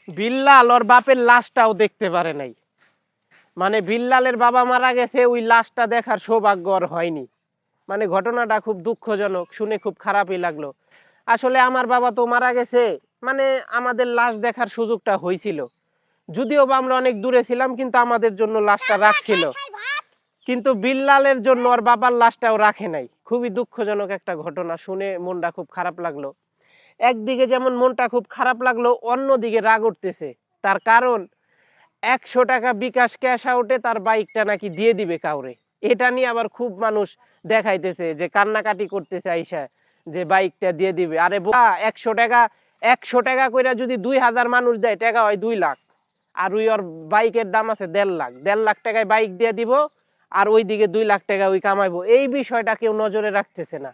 বিল্লাল ওর বাপের লাশটাও দেখতে পারে নাই। মানে বিল্লালের বাবা মারা গেছে, ওই লাশটা দেখার সৌভাগ্য ওর হয়নি। মানে ঘটনাটা খুব দুঃখজনক, শুনে খুব খারাপই লাগলো। আসলে আমার বাবা তো মারা গেছে, মানে আমাদের লাশ দেখার সুযোগটা হয়েছিল, যদিও বা আমরা অনেক দূরে ছিলাম, কিন্তু আমাদের জন্য লাশটা রাখছিল। কিন্তু বিল্লালের জন্য ওর বাবার লাশটাও রাখে নাই। খুবই দুঃখজনক একটা ঘটনা, শুনে মনটা খুব খারাপ লাগলো। একদিকে যেমন মনটা খুব খারাপ লাগলো, অন্যদিকে রাগ উঠতেছে। তার কারণ 100 টাকা বিকাশ ক্যাশ আউটে তার বাইকটা নাকি দিয়ে দিবে কাউরে। এটা নিয়ে আবার খুব মানুষ দেখাইতেছে, যে কান্নাকাটি করতেছে আইসা, যে বাইকটা দিয়ে দিবে। আরে বোকা, 100 টাকা, 100 টাকা কইরা যদি 2000 মানুষ দেয়, টাকা হয় 2 লাখ। আর ওই ওর বাইকের দাম আছে 1.5 লাখ, 1.5 লাখ টাকায় বাইক দিয়ে দিব, আর ওইদিকে 2 লাখ টাকা ওই কামাইবো। এই বিষয়টা কেউ নজরে রাখতেছে না।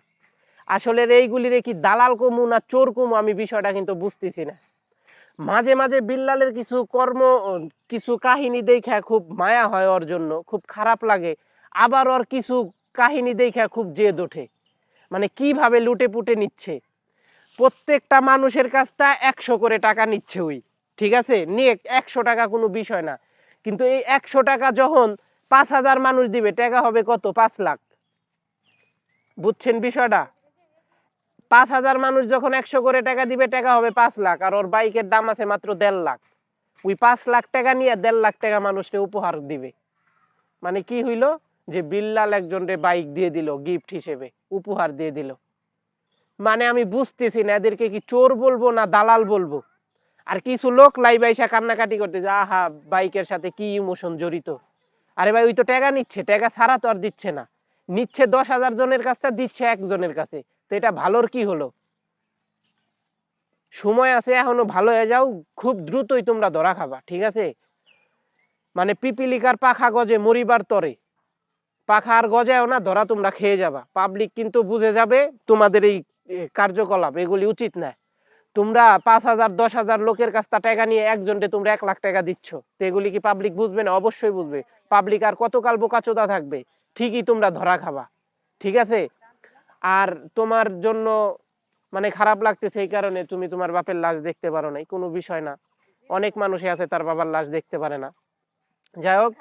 আসলে এইগুলিরে কি দালাল কমু না চোর কমু, আমি বিষয়টা কিন্তু বুঝতেছি না। মাঝে মাঝে বিল্লালের কিছু কর্ম, কিছু কাহিনী দেখা খুব মায়া হয় ওর জন্য, খুব খারাপ লাগে। আবার ওর কিছু কাহিনী দেখা খুব জেদ ওঠে। মানে কিভাবে লুটে পুটে নিচ্ছে, প্রত্যেকটা মানুষের কাছ থেকে 100 করে টাকা নিচ্ছে ওই। ঠিক আছে, নিয়ে 100 টাকা কোনো বিষয় না, কিন্তু এই 100 টাকা যখন 5000 মানুষ দিবে, টাকা হবে কত? 5 লাখ। বুঝছেন বিষয়টা? 5000 মানুষ যখন 100 করে টাকা দিবে, টাকা হবে 5 লাখ। আর ওর বাইকের দাম আছে মাত্র 1.5 লাখ। ওই 5 লাখ টাকা নিয়ে 1.5 লাখ টাকা মানুষকে উপহার দিবে। মানে কি হইলো, যে বিল্লাল একজনকে বাইক দিয়ে দিল গিফট হিসেবে, উপহার দিয়ে দিল। মানে আমি বুঝতেছি না, এদেরকে কি চোর বলবো না দালাল বলবো। আর কিছু লোক লাইভ আইসা কান্নাকাটি করতে, যে আহা বাইকের সাথে কি ইমোশন জড়িত। আরে ভাই, ওই তো টাকা নিচ্ছে, টাকা ছাড়া তো আর দিচ্ছে না। নিচ্ছে 10,000 জনের কাছে, দিচ্ছে একজনের কাছে। তো এটা ভালোর কি হলো? সময় আছে এখনো, ভালো হয়ে যাও। খুব দ্রুতই তোমরা ধরা খাবা, ঠিক আছে? মানে পিপিলিকার পাখা গজে মরিবার তরে, পাখা আর গজায়ও না, ধরা তোমরা খেয়ে যাবা। পাবলিক কিন্তু বুঝে যাবে তোমাদের এই কার্যকলাপ, এগুলি উচিত না। তোমরা 5,000 10,000 লোকের কাছ থেকে টাকা নিয়ে একজনকে তোমরা 1 লাখ টাকা দিচ্ছ, তো এগুলি কি পাবলিক বুঝবে না? অবশ্যই বুঝবে। পাবলিক আর কতকাল বোকাচোদা থাকবে? ঠিকই তোমরা ধরা খাবা, ঠিক আছে? আর তোমার জন্য মানে খারাপ লাগতেছে এই কারণে, তুমি তোমার বাপের লাশ দেখতে পারো নাই, কোনো বিষয় না। অনেক মানুষই আছে তার বাবার লাশ দেখতে পারে না। যাই হোক,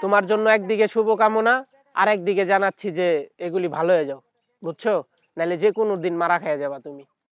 তোমার জন্য একদিকে শুভকামনা, আর একদিকে জানাচ্ছি যে এগুলি ভালো হয়ে যাও, বুঝছো? নাহলে যে কোনো দিন মারা খেয়ে যাবা তুমি।